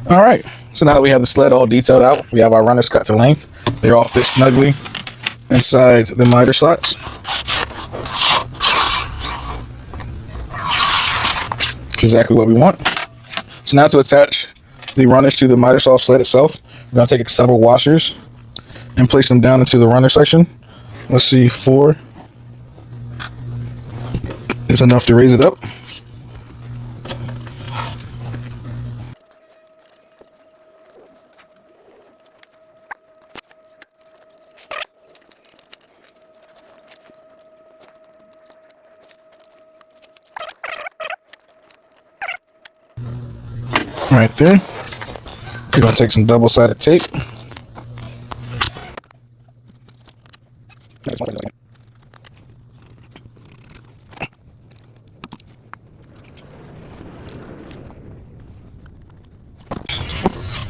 All right, so now that we have the sled all detailed out, we have our runners cut to length. They're all fit snugly inside the miter slots. That's exactly what we want. So now to attach the runners to the miter saw sled itself, we're going to take several washers and place them down into the runner section. Let's see, 4 is enough to raise it up. Right there. We're going to take some double-sided tape.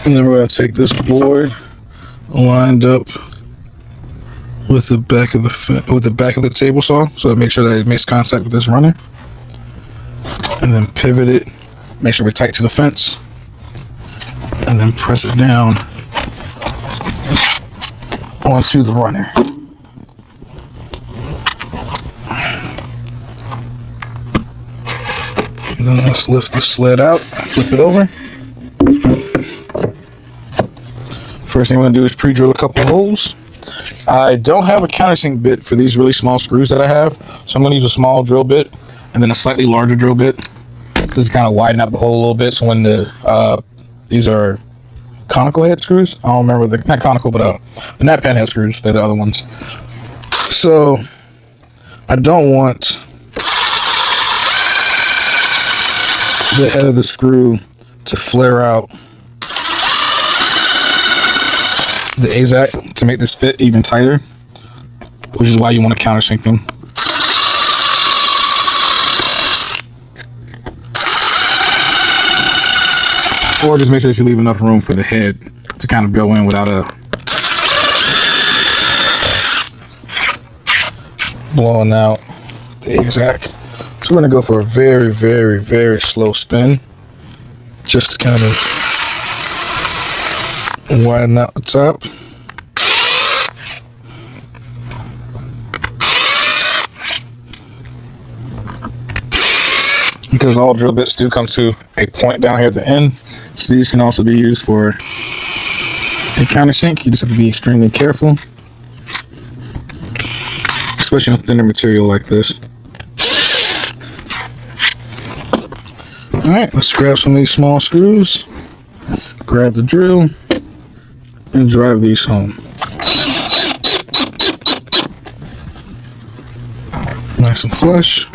And then we're going to take this board lined up with the back of the table saw, so to make sure that it makes contact with this runner. And then pivot it, make sure we're tight to the fence, and then press it down onto the runner. And then let's lift the sled out, flip it over. First thing I'm going to do is pre-drill a couple holes. I don't have a countersink bit for these really small screws that I have, so I'm going to use a small drill bit and then a slightly larger drill bit. This kind of widen out the hole a little bit, so when these are conical head screws. I don't remember not conical, but the nap pen head screws. They're the other ones. So I don't want the head of the screw to flare out the AZAC to make this fit even tighter, which is why you want to countersink them. Or just make sure that you leave enough room for the head to kind of go in without blowing out the AZAC. So we're going to go for a very, very, very slow spin just to kind of widen out the top. Because all drill bits do come to a point down here at the end. So these can also be used for a countersink. You just have to be extremely careful, especially on thinner material like this. Alright, let's grab some of these small screws, grab the drill, and drive these home. Nice and flush.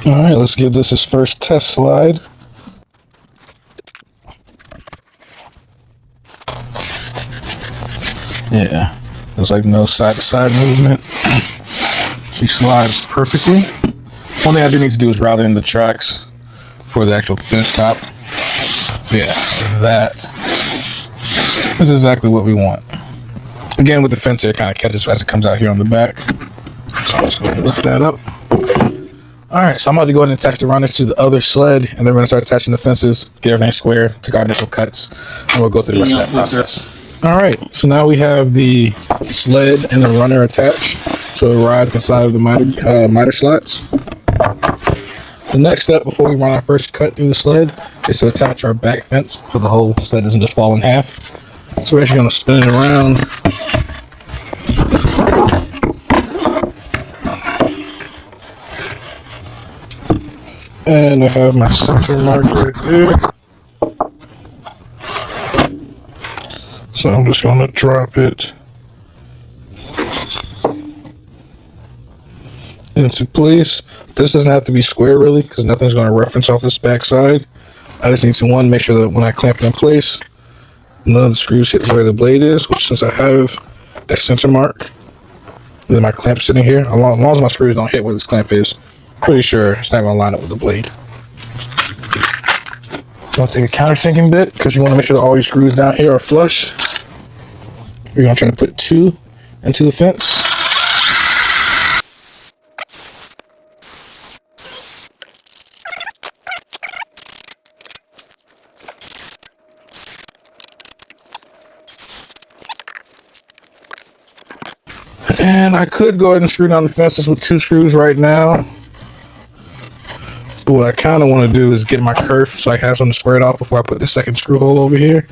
Alright, let's give this its first test slide. Yeah, there's like no side-to-side movement. She slides perfectly. One thing I do need to do is route in the tracks for the actual bench top. Yeah, that is exactly what we want. Again, with the fence here, it kind of catches as it comes out here on the back. So I'm just going to lift that up. Alright, so I'm about to go ahead and attach the runners to the other sled, and then we're going to start attaching the fences, get everything square, take our initial cuts, and we'll go through the rest of that process. Alright, so now we have the sled and the runner attached, so it rides inside of the miter slots. The next step before we run our first cut through the sled is to attach our back fence so the whole sled doesn't just fall in half. So we're actually going to spin it around. And I have my center marked right there. So I'm just going to drop it into place. This doesn't have to be square really, because nothing's going to reference off this back side. I just need to make sure that when I clamp it in place, none of the screws hit where the blade is, which since I have a center mark, then my clamp's sitting here. As long as my screws don't hit where this clamp is, pretty sure it's not going to line up with the blade. You want to take a countersinking bit, because you want to make sure that all your screws down here are flush. You're going to try to put 2 into the fence. And I could go ahead and screw down the fences with 2 screws right now. But what I kind of want to do is get my kerf so I have something to square it off before I put the second screw hole over here.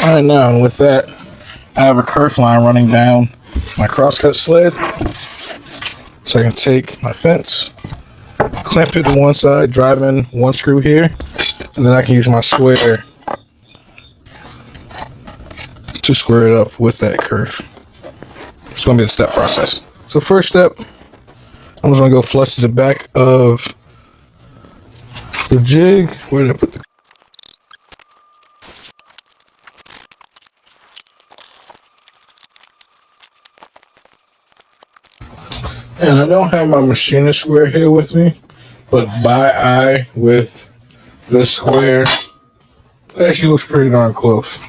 Alright, now, and with that, I have a kerf line running down my crosscut sled. So I can take my fence, clamp it to one side, drive in 1 screw here, and then I can use my square to square it up with that kerf. It's going to be a step process. So first step, I'm just going to go flush to the back of the jig. Where did I put the... And I don't have my machinist square here with me, but by eye with this square, it actually looks pretty darn close.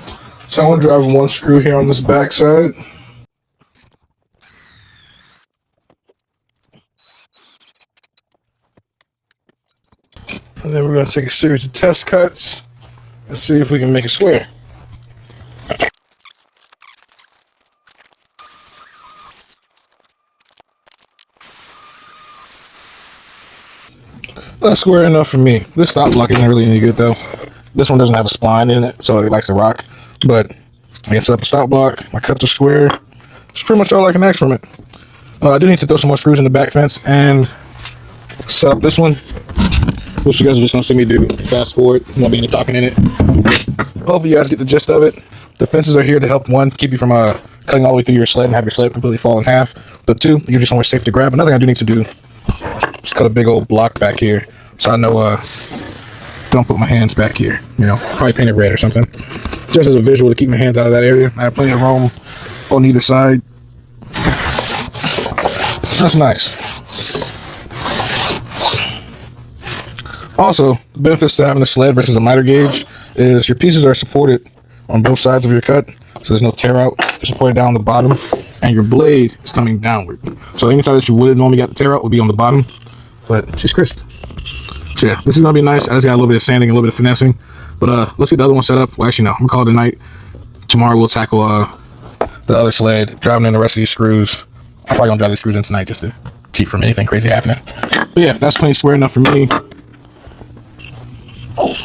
So I'm going to drive 1 screw here on this back side. And then we're going to take a series of test cuts and see if we can make it square. That's square enough for me. This stop block isn't really any good though. This one doesn't have a spline in it, so it likes to rock. But I can set up a stop block. My cuts are square. It's pretty much all I can ask from it. I do need to throw some more screws in the back fence and set up this one, which you guys are just gonna see me do. Fast forward, won't be any talking in it. Hopefully you guys get the gist of it. The fences are here to help, 1, keep you from cutting all the way through your sled and have your sled completely fall in half. But 2, give you somewhere safe to grab. Another thing I do need to do, just cut a big old block back here, so I know don't put my hands back here. You know, probably paint it red or something, just as a visual to keep my hands out of that area. I have plenty of room on either side. That's nice. Also, the benefits to having a sled versus a miter gauge is your pieces are supported on both sides of your cut, so there's no tear out. They're supported down the bottom, and your blade is coming downward. So any side that you would have normally got the tear out would be on the bottom, but she's crisp. So yeah, this is gonna be nice. I just got a little bit of sanding, a little bit of finessing, but let's get the other one set up. Well, actually no, I'm gonna call it a night. Tomorrow we'll tackle the other sled, driving in the rest of these screws. I'm probably gonna drive these screws in tonight just to keep from anything crazy happening. But yeah, that's plenty square enough for me.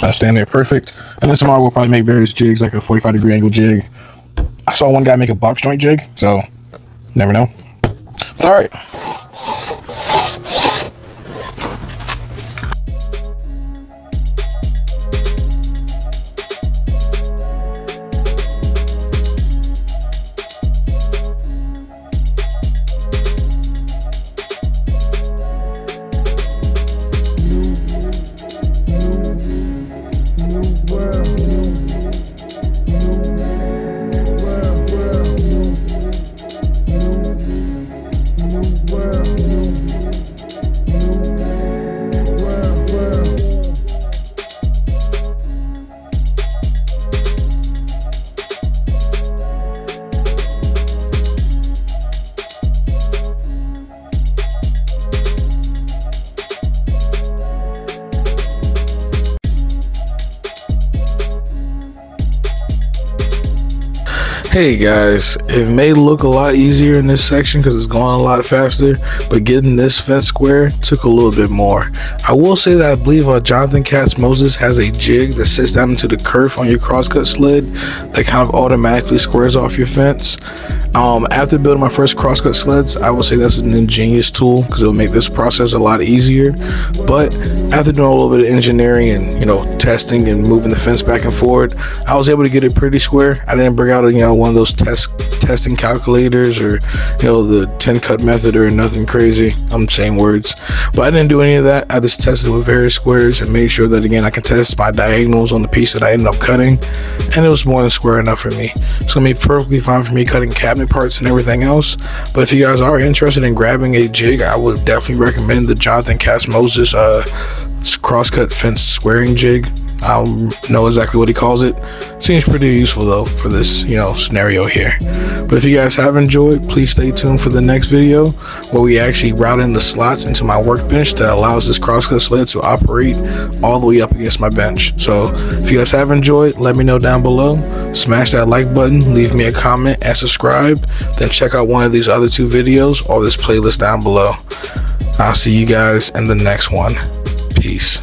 That's stand there perfect. And then tomorrow we'll probably make various jigs, like a 45-degree angle jig. I saw one guy make a box joint jig, so never know. But all right. Hey guys, it may look a lot easier in this section because it's going a lot faster, but getting this fence square took a little bit more. I will say that I believe Jonathan Katz Moses has a jig that sits down into the kerf on your crosscut sled that kind of automatically squares off your fence. After building my first crosscut sleds, I would say that's an ingenious tool because it will make this process a lot easier. But after doing a little bit of engineering and, you know, testing and moving the fence back and forward, I was able to get it pretty square. I didn't bring out, you know, one of those testing calculators or, you know, the 10 cut method or nothing crazy. I'm saying words, but I didn't do any of that. I just tested with various squares and made sure that, again, I can test my diagonals on the piece that I ended up cutting, and it was more than square enough for me. It's gonna be perfectly fine for me cutting cabinet parts and everything else. But if you guys are interested in grabbing a jig, I would definitely recommend the Jonathan Cass Moses crosscut fence squaring jig. I don't know exactly what he calls it. Seems pretty useful though for this, you know, scenario here. But if you guys have enjoyed, please stay tuned for the next video where we actually route in the slots into my workbench that allows this crosscut sled to operate all the way up against my bench. So if you guys have enjoyed, let me know down below. Smash that like button, leave me a comment, and subscribe. Then check out one of these other 2 videos or this playlist down below. I'll see you guys in the next one. Peace.